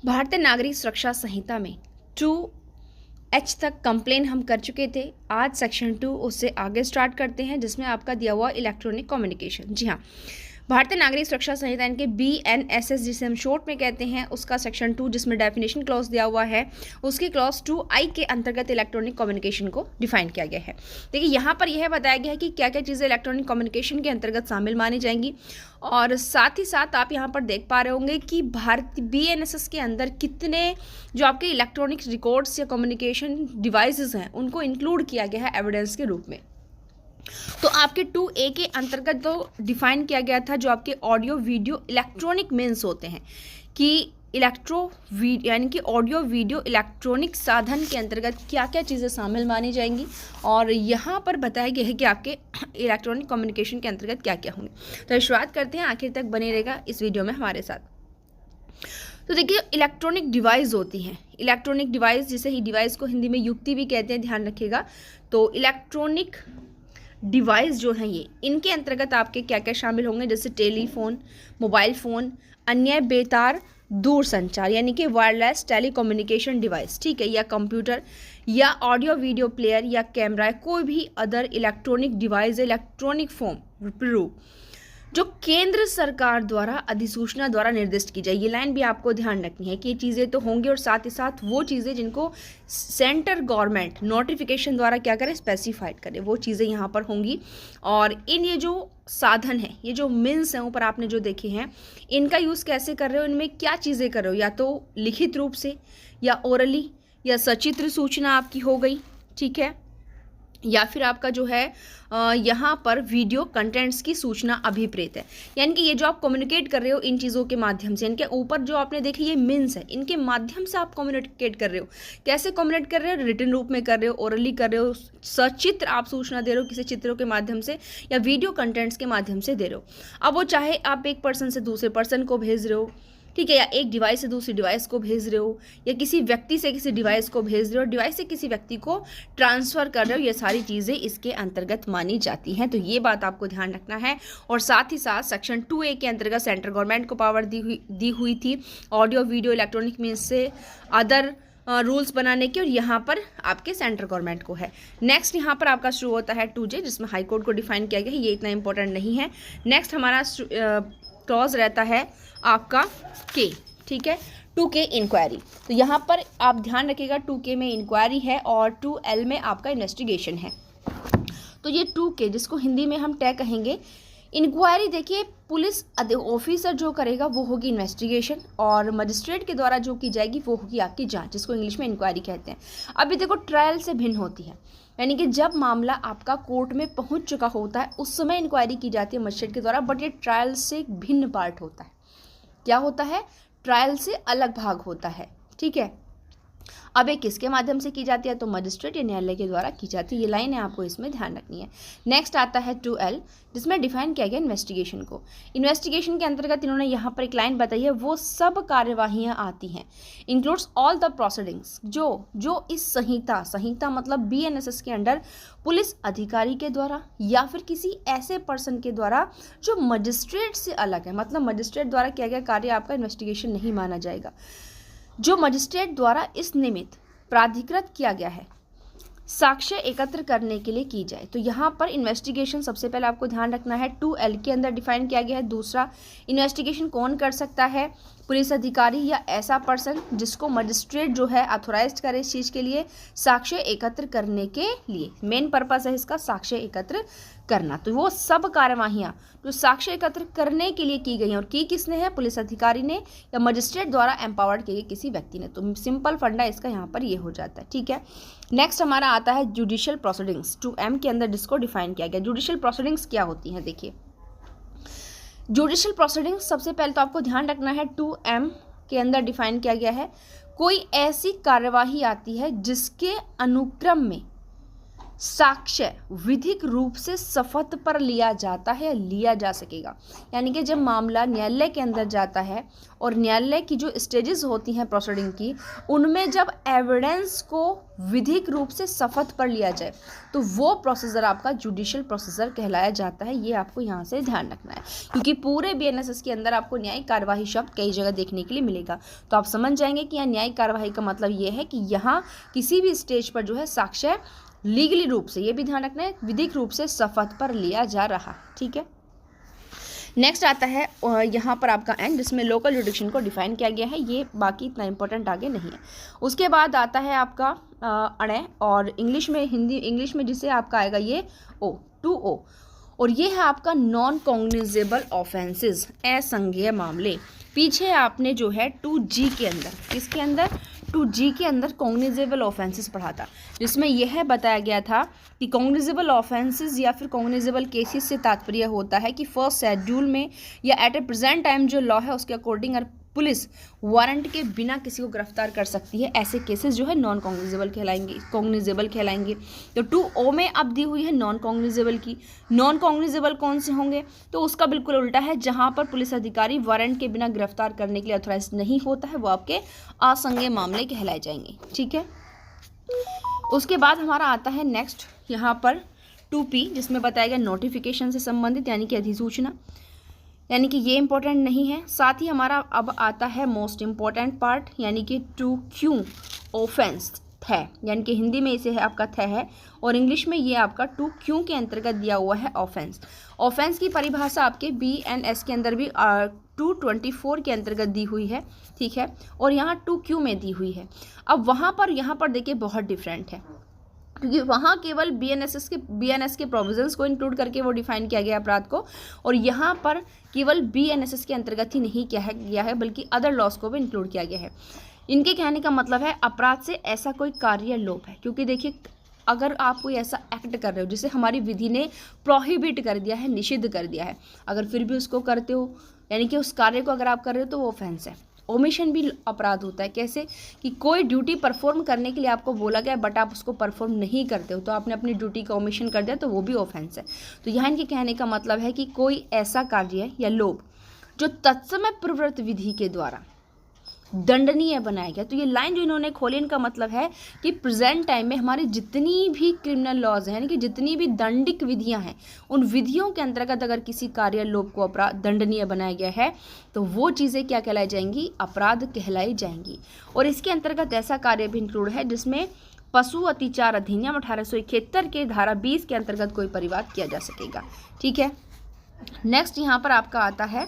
भारतीय नागरिक सुरक्षा संहिता में 2H तक कंप्लेन हम कर चुके थे। आज सेक्शन 2 उससे आगे स्टार्ट करते हैं, जिसमें आपका दिया हुआ इलेक्ट्रॉनिक कम्युनिकेशन। जी हाँ, भारतीय नागरिक सुरक्षा संहिता इनके BNSS जिसे हम शॉर्ट में कहते हैं, उसका सेक्शन 2 जिसमें डेफिनेशन क्लॉज दिया हुआ है, उसकी क्लॉज 2I के अंतर्गत इलेक्ट्रॉनिक कम्युनिकेशन को डिफाइन किया गया है। देखिए यहाँ पर यह बताया गया है कि क्या क्या चीज़ें इलेक्ट्रॉनिक कम्युनिकेशन के अंतर्गत शामिल मानी जाएंगी, और साथ ही साथ आप यहाँ पर देख पा रहे होंगे कि भारतीय BNSS के अंदर कितने जो आपके इलेक्ट्रॉनिक रिकॉर्ड्स या कम्युनिकेशन डिवाइसेस हैं उनको इंक्लूड किया गया है एविडेंस के रूप में। तो आपके 2A के अंतर्गत तो डिफाइन किया गया था जो आपके ऑडियो वीडियो इलेक्ट्रॉनिक मीन्स होते हैं कि यानी कि ऑडियो वीडियो इलेक्ट्रॉनिक साधन के अंतर्गत क्या क्या चीज़ें शामिल मानी जाएंगी, और यहाँ पर बताया गया है कि आपके इलेक्ट्रॉनिक कम्युनिकेशन के अंतर्गत क्या क्या होंगे। तो शुरुआत करते हैं, आखिर तक बने रहेगा इस वीडियो में हमारे साथ। तो देखिए, इलेक्ट्रॉनिक डिवाइस होती हैं, इलेक्ट्रॉनिक डिवाइस जिसे ही डिवाइस को हिंदी में युक्ति भी कहते हैं, ध्यान रखिएगा। तो इलेक्ट्रॉनिक डिवाइस जो हैं ये, इनके अंतर्गत आपके क्या क्या शामिल होंगे, जैसे टेलीफोन, मोबाइल फ़ोन, अन्य बेतार दूर संचार यानी कि वायरलेस टेलीकम्युनिकेशन डिवाइस, ठीक है, या कंप्यूटर या ऑडियो वीडियो प्लेयर या कैमरा, कोई भी other electronic device electronic form रूप जो केंद्र सरकार द्वारा अधिसूचना द्वारा निर्दिष्ट की जाए। ये लाइन भी आपको ध्यान रखनी है कि ये चीज़ें तो होंगी, और साथ ही साथ वो चीज़ें जिनको सेंटर गवर्नमेंट नोटिफिकेशन द्वारा क्या करे, स्पेसिफाइड करे, वो चीज़ें यहाँ पर होंगी। और ये जो साधन है, ये जो मीन्स हैं ऊपर आपने जो देखे हैं, इनका यूज़ कैसे कर रहे हो, इनमें क्या चीज़ें कर रहे हो, या तो लिखित रूप से या ओरली या सचित्र सूचना आपकी हो गई, ठीक है, या फिर आपका जो है यहाँ पर वीडियो कंटेंट्स की सूचना अभिप्रेत है, यानी कि ये जो आप कम्युनिकेट कर रहे हो इन चीज़ों के माध्यम से, इनके ऊपर जो आपने देखे ये मीन्स है, इनके माध्यम से आप कम्युनिकेट कर रहे हो। कैसे कम्युनिकेट कर रहे हो, रिटन रूप में कर रहे हो, ओरली कर रहे हो, सचित्र आप सूचना दे रहे हो किसी चित्रों के माध्यम से, या वीडियो कंटेंट्स के माध्यम से दे रहे हो। अब वो चाहे आप एक पर्सन से दूसरे पर्सन को भेज रहे हो, ठीक है, या एक डिवाइस से दूसरी डिवाइस को भेज रहे हो, या किसी व्यक्ति से किसी डिवाइस को भेज रहे हो, डिवाइस से किसी व्यक्ति को ट्रांसफ़र कर रहे हो, ये सारी चीज़ें इसके अंतर्गत मानी जाती हैं। तो ये बात आपको ध्यान रखना है। और साथ ही साथ सेक्शन 2A के अंतर्गत सेंट्रल गवर्नमेंट को पावर दी हुई थी ऑडियो वीडियो इलेक्ट्रॉनिक मीन्स से अदर रूल्स बनाने की, और यहाँ पर आपके सेंट्रल गवर्नमेंट को है। नेक्स्ट यहाँ पर आपका शुरू होता है 2J, जिसमें हाई कोर्ट को डिफाइन किया गया है, ये इतना इंपॉर्टेंट नहीं है। नेक्स्ट हमारा क्लॉज रहता है आपका K, ठीक है, 2K इंक्वायरी। तो यहाँ पर आप ध्यान रखिएगा, 2K में इंक्वायरी है और 2L में आपका इन्वेस्टिगेशन है। तो ये 2K जिसको हिंदी में हम तय कहेंगे, इंक्वायरी देखिए पुलिस ऑफिसर जो करेगा वो होगी इन्वेस्टिगेशन, और मजिस्ट्रेट के द्वारा जो की जाएगी वो होगी आपकी जांच, जिसको इंग्लिश में इंक्वायरी कहते हैं। अभी देखो, ट्रायल से भिन्न होती है, यानी कि जब मामला आपका कोर्ट में पहुंच चुका होता है उस समय इंक्वायरी की जाती है मजिस्ट्रेट के द्वारा, बट ये ट्रायल से एक भिन्न पार्ट होता है। क्या होता है, ट्रायल से अलग भाग होता है, ठीक है। अब ये किसके माध्यम से की जाती है, तो मजिस्ट्रेट या न्यायालय के द्वारा की जाती है। ये लाइन है, आपको इसमें ध्यान रखनी है। नेक्स्ट आता है 2L, जिसमें डिफाइन किया गया इन्वेस्टिगेशन को। इन्वेस्टिगेशन के अंतर्गत इन्होंने यहाँ पर एक लाइन बताई है, वो सब कार्यवाहियाँ आती हैं, इंक्लूड्स ऑल द प्रोसीडिंग्स, जो इस संहिता मतलब BNSS के अंडर पुलिस अधिकारी के द्वारा या फिर किसी ऐसे पर्सन के द्वारा जो मजिस्ट्रेट से अलग है, मतलब मजिस्ट्रेट द्वारा किया गया कार्य आपका इन्वेस्टिगेशन नहीं माना जाएगा, जो मजिस्ट्रेट द्वारा इस निमित्त प्राधिकृत किया गया है, साक्ष्य एकत्र करने के लिए की जाए। तो यहाँ पर इन्वेस्टिगेशन सबसे पहले आपको ध्यान रखना है 2L के अंदर डिफाइन किया गया है। दूसरा, इन्वेस्टिगेशन कौन कर सकता है, पुलिस अधिकारी या ऐसा पर्सन जिसको मजिस्ट्रेट जो है ऑथोराइज करे इस चीज़ के लिए, साक्ष्य एकत्र करने के लिए। मेन पर्पस है इसका साक्ष्य एकत्र करना। तो वो सब कार्यवाहियाँ जो साक्ष्य एकत्र करने के लिए की गई हैं, और की किसने है, पुलिस अधिकारी ने या मजिस्ट्रेट द्वारा एम्पावर्ड किए गए किसी व्यक्ति ने। तो सिंपल फंडा इसका यहाँ पर ये हो जाता है, ठीक है। नेक्स्ट हमारा आता है जुडिशियल प्रोसीडिंग्स, 2M के अंदर जिसको डिफाइन किया गया। जुडिशियल प्रोसीडिंग्स क्या होती हैं, देखिए, जुडिशियल प्रोसीडिंग्स सबसे पहले तो आपको ध्यान रखना है 2M के अंदर डिफाइन किया गया है, कोई ऐसी कार्यवाही आती है जिसके अनुक्रम में साक्ष्य विधिक रूप से शपथ पर लिया जाता है, लिया जा सकेगा। यानी कि जब मामला न्यायालय के अंदर जाता है और न्यायालय की जो स्टेजेस होती हैं प्रोसीडिंग की, उनमें जब एविडेंस को विधिक रूप से शपथ पर लिया जाए तो वो प्रोसीजर आपका जुडिशियल प्रोसीजर कहलाया जाता है। ये आपको यहाँ से ध्यान रखना है, क्योंकि पूरे BNSS के अंदर आपको न्यायिक कार्यवाही शब्द कई जगह देखने के लिए मिलेगा। तो आप समझ जाएंगे कि यहाँ न्यायिक कार्यवाही का मतलब ये है कि यहाँ किसी भी स्टेज पर जो है साक्ष्य लीगली रूप से, ये भी ध्यान रखना है, विधिक रूप से शपथ पर लिया जा रहा। ठीक है, नेक्स्ट आता है यहाँ पर आपका एंड, जिसमें लोकल जुडिक्शन को डिफाइन किया गया है। ये बाकी इतना इंपॉर्टेंट आगे नहीं है। उसके बाद आता है आपका अणय, और इंग्लिश में जिसे आपका आएगा ये टू ओ, और ये है आपका नॉन कॉग्निजेबल ऑफेंसेस, असंज्ञेय मामले। पीछे आपने जो है 2G के अंदर, किसके अंदर, 2G के अंदर कॉग्निजेबल ऑफेंसेस पढ़ा था, जिसमें यह बताया गया था कि कॉग्निजेबल ऑफेंसेस या फिर कॉग्निजेबल केसेस से तात्पर्य होता है कि फर्स्ट शेड्यूल में या एट ए प्रेजेंट टाइम जो लॉ है उसके अकॉर्डिंग पुलिस वारंट के बिना किसी को गिरफ्तार कर सकती है। ऐसे केसेस जो है नॉन कॉग्निजेबल कहलाएंगे। तो 2O में अब दी हुई है नॉन कॉग्निजेबल की। नॉन कॉग्निजेबल कौन से होंगे, तो उसका बिल्कुल उल्टा है, जहां पर पुलिस अधिकारी वारंट के बिना गिरफ्तार करने के लिए ऑथोराइज नहीं होता है, वो आपके असंज्ञेय मामले कहलाए जाएंगे। ठीक है, उसके बाद हमारा आता है नेक्स्ट यहाँ पर 2P, जिसमें बताया गया नोटिफिकेशन से संबंधित, यानी कि अधिसूचना, यानी कि ये इंपॉर्टेंट नहीं है। साथ ही हमारा अब आता है मोस्ट इम्पॉर्टेंट पार्ट, यानी कि 2Q ऑफेंस है, यानी कि हिंदी में इसे है आपका थ है, और इंग्लिश में ये आपका 2Q के अंतर्गत दिया हुआ है ऑफेंस। ऑफेंस की परिभाषा आपके BNS के अंदर भी 224 के अंतर्गत दी हुई है। ठीक है, और यहाँ 2Q में दी हुई है। अब वहाँ पर यहाँ पर देखिए बहुत डिफरेंट है, क्योंकि वहाँ केवल BNS के प्रोविजंस को इंक्लूड करके वो डिफाइन किया गया अपराध को, और यहाँ पर केवल BNSS के अंतर्गत ही नहीं किया गया है बल्कि अदर लॉस को भी इंक्लूड किया गया है। इनके कहने का मतलब है अपराध से ऐसा कोई कार्य लोप है, क्योंकि देखिए अगर आप कोई ऐसा एक्ट कर रहे हो जिसे हमारी विधि ने प्रोहिबिट कर दिया है, निषिद्ध कर दिया है, अगर फिर भी उसको करते हो, यानी कि उस कार्य को अगर आप कर रहे हो तो वो ऑफेंस है। ओमिशन भी अपराध होता है। कैसे कि कोई ड्यूटी परफॉर्म करने के लिए आपको बोला गया बट आप उसको परफॉर्म नहीं करते हो, तो आपने अपनी ड्यूटी का ओमिशन कर दिया, तो वो भी ऑफेंस है। तो यहाँ इनके कहने का मतलब है कि कोई ऐसा कार्य या लोभ जो तत्समय प्रवृत्त विधि के द्वारा दंडनीय बनाया गया। तो ये लाइन जो इन्होंने खोली, इनका मतलब है कि प्रेजेंट टाइम में हमारी जितनी भी क्रिमिनल लॉज हैं, यानी कि जितनी भी दंडिक विधियां हैं, उन विधियों के अंतर्गत अगर किसी कार्य लोभ को अपराध दंडनीय बनाया गया है तो वो चीज़ें क्या कहलाई जाएंगी, अपराध कहलाई जाएंगी। और इसके अंतर्गत ऐसा कार्य भी इंक्लूड है जिसमें पशु अत्याचार अधिनियम 1871 के धारा 20 के अंतर्गत कोई परिवाद किया जा सकेगा। ठीक है, नेक्स्ट यहाँ पर आपका आता है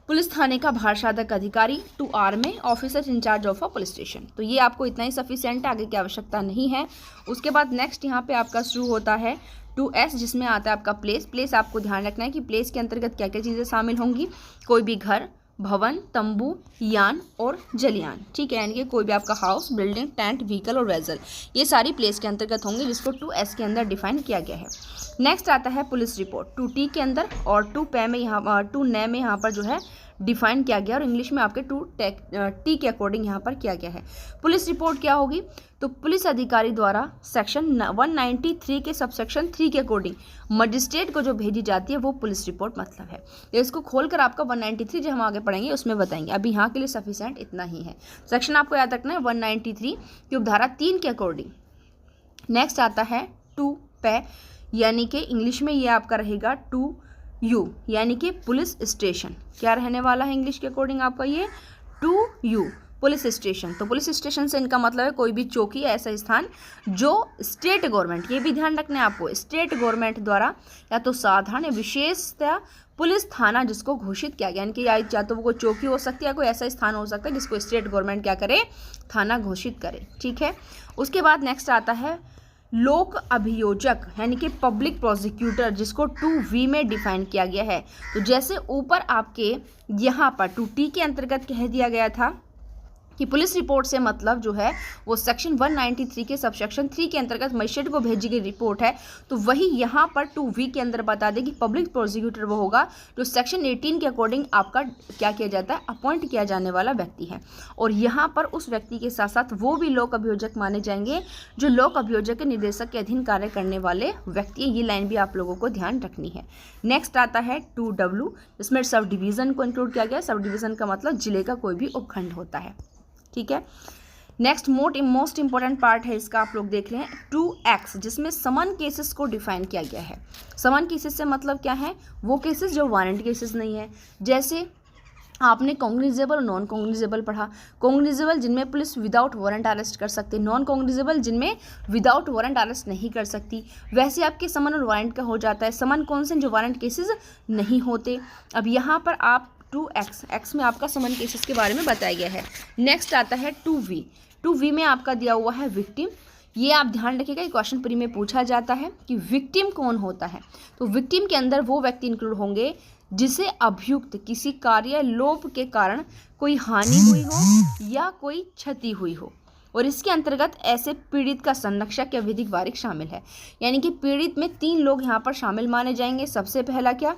पुलिस थाने का भारसाधक अधिकारी 2R में officer in charge of a police station. तो ये आपको इतना ही सफिशिएंट है, आगे की आवश्यकता नहीं है। उसके बाद नेक्स्ट यहाँ पे आपका शुरू होता है 2S, जिसमें आता है आपका प्लेस। आपको ध्यान रखना है कि प्लेस के अंतर्गत क्या क्या चीज़ें शामिल होंगी, कोई भी घर, भवन, तंबू, यान और जलयान। ठीक है, यानी कि कोई भी आपका हाउस, बिल्डिंग, टेंट, व्हीकल और वेजल, ये सारी प्लेस के अंतर्गत होंगे, जिसको 2S के अंदर डिफाइन किया गया है। नेक्स्ट आता है पुलिस रिपोर्ट 2T के अंदर, और 2P में यहाँ पर जो है डिफाइन किया गया, और इंग्लिश में आपके 2T के अकॉर्डिंग यहाँ पर किया गया है। पुलिस रिपोर्ट क्या होगी, तो पुलिस अधिकारी द्वारा सेक्शन 193 के सबसेक्शन 3 के अकॉर्डिंग मजिस्ट्रेट को जो भेजी जाती है वो पुलिस रिपोर्ट मतलब है। तो इसको खोलकर आपका 193 जो हम आगे पढ़ेंगे उसमें बताएंगे, अभी यहाँ के लिए सफिशिएंट इतना ही है। सेक्शन आपको याद रखना है 193 की उपधारा 3 के अकॉर्डिंग। नेक्स्ट आता है 2P, यानी कि इंग्लिश में ये आपका रहेगा 2U, यानी कि पुलिस स्टेशन। क्या रहने वाला है इंग्लिश के अकॉर्डिंग आपका ये 2U, पुलिस स्टेशन। तो पुलिस स्टेशन से इनका मतलब है कोई भी चौकी या ऐसा स्थान जो स्टेट गवर्नमेंट, ये भी ध्यान रखना है आपको, स्टेट गवर्नमेंट द्वारा या तो साधारण या विशेषतः पुलिस थाना जिसको घोषित किया गया, यानी कि या तो वो कोई चौकी हो सकती है या कोई ऐसा स्थान हो सकता है जिसको स्टेट गवर्नमेंट क्या करे, थाना घोषित करे। ठीक है, उसके बाद नेक्स्ट आता है लोक अभियोजक, यानी कि पब्लिक प्रोसिक्यूटर, जिसको 2V में डिफाइन किया गया है। तो जैसे ऊपर आपके यहाँ पर 2T के अंतर्गत कह दिया गया था कि पुलिस रिपोर्ट से मतलब जो है वो सेक्शन 193 के सबसेक्शन 3 के अंतर्गत मजिस्ट्रेट को भेजी गई रिपोर्ट है, तो वही यहाँ पर 2V के अंदर बता दे कि पब्लिक प्रोसिक्यूटर वो होगा जो सेक्शन 18 के अकॉर्डिंग आपका क्या किया जाता है, अपॉइंट किया जाने वाला व्यक्ति है। और यहाँ पर उस व्यक्ति के साथ साथ वो भी लोक अभियोजक माने जाएंगे जो लोक अभियोजक के निर्देशक के अधीन कार्य करने वाले व्यक्ति हैं। ये लाइन भी आप लोगों को ध्यान रखनी है। नेक्स्ट आता है 2W, जिसमें सब डिवीज़न को इंक्लूड किया गया। सब डिवीज़न का मतलब जिले का कोई भी उपखंड होता है, ठीक है। नेक्स्ट मोस्ट इंपॉर्टेंट पार्ट है इसका, आप लोग देख रहे हैं 2X, जिसमें समन केसेस को डिफाइन किया गया है। समन केसेस से मतलब क्या है, वो केसेस जो वारंट केसेस नहीं है। जैसे आपने कॉग्निजेबल और नॉन कॉग्निजेबल पढ़ा। कॉग्निजेबल जिनमें पुलिस विदाउट वारंट अरेस्ट कर सकती, नॉन कॉग्निजेबल जिनमें विदाउट वारंट अरेस्ट नहीं कर सकती। वैसे आपके समन और वारंट का हो जाता है। समन कौन से, जो वारंट केसेस नहीं होते। अब यहाँ पर आप 2X में आपका समन केसेस के बारे में बताया गया है। नेक्स्ट आता है 2V में आपका दिया हुआ है विक्टिम। ये आप ध्यान रखिएगा, क्वेश्चन प्री में पूछा जाता है कि विक्टिम कौन होता है। तो विक्टिम के अंदर वो व्यक्ति इंक्लूड होंगे जिसे अभियुक्त किसी कार्य लोप के कारण कोई हानि हुई हो या कोई क्षति हुई हो, और इसके अंतर्गत ऐसे पीड़ित का संरक्षक या विधिक वारिक शामिल है। यानी कि पीड़ित में 3 लोग यहाँ पर शामिल माने जाएंगे। सबसे पहला क्या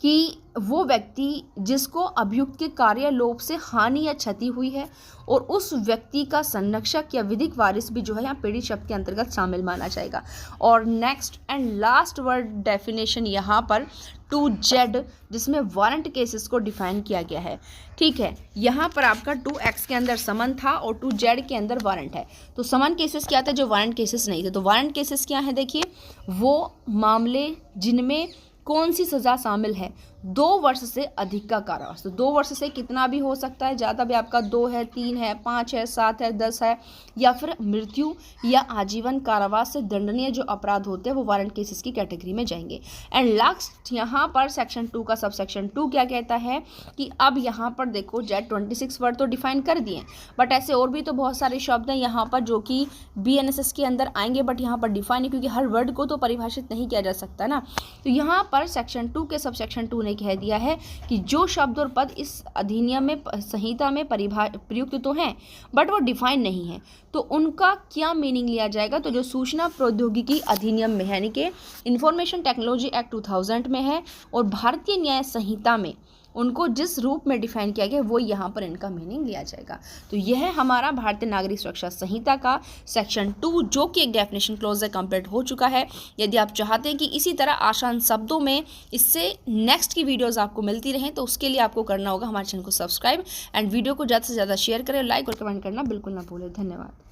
कि वो व्यक्ति जिसको अभियुक्त के कार्य लोप से हानि या क्षति हुई है, और उस व्यक्ति का संरक्षक या विधिक वारिस भी जो है यहाँ पीड़ित शब्द के अंतर्गत शामिल माना जाएगा। और next and last word definition यहाँ पर 2Z, जिसमें वारंट केसेस को डिफाइन किया गया है, ठीक है। यहाँ पर आपका 2X के अंदर समन था और 2Z के अंदर वारंट है। तो समन केसेस क्या था, जो वारंट केसेस नहीं थे। तो वारंट केसेस क्या है, देखिए वो मामले जिनमें कौन सी सज़ा शामिल है, 2 वर्ष से अधिक का कारावास। तो 2 वर्ष से कितना भी हो सकता है, ज़्यादा भी आपका 2 है, 3 है, 5 है, 7 है, 10 है, या फिर मृत्यु या आजीवन कारावास से दंडनीय जो अपराध होते हैं वो वारंट केसेस की कैटेगरी में जाएंगे। एंड लास्ट यहाँ पर सेक्शन 2 का सब सेक्शन 2 क्या कहता है कि अब यहाँ पर देखो Z26 वर्ड तो डिफाइन कर दिए, बट ऐसे और भी तो बहुत सारे शब्द हैं यहाँ पर जो कि BNSS के अंदर आएंगे, बट यहाँ पर डिफाइन है क्योंकि हर वर्ड को तो परिभाषित नहीं किया जा सकता ना। तो यहाँ पर सेक्शन 2 के सब सेक्शन 2 ने कह दिया है कि जो शब्द और पद इस अधिनियम में संहिता में प्रयुक्त तो हैं बट वो डिफाइन नहीं है, तो उनका क्या मीनिंग लिया जाएगा। तो जो सूचना प्रौद्योगिकी अधिनियम में है, यानी कि इंफॉर्मेशन टेक्नोलॉजी एक्ट 2000 में है, और भारतीय न्याय संहिता में उनको जिस रूप में डिफाइन किया गया वो यहाँ पर इनका मीनिंग लिया जाएगा। तो यह है हमारा भारतीय नागरिक सुरक्षा संहिता का सेक्शन 2, जो कि एक डेफिनेशन क्लॉज है, कंप्लीट हो चुका है। यदि आप चाहते हैं कि इसी तरह आसान शब्दों में इससे नेक्स्ट की वीडियोस आपको मिलती रहें, तो उसके लिए आपको करना होगा हमारे चैनल को सब्सक्राइब एंड वीडियो को ज़्यादा से ज़्यादा शेयर करें, लाइक और कमेंट करना बिल्कुल ना भूलें। धन्यवाद।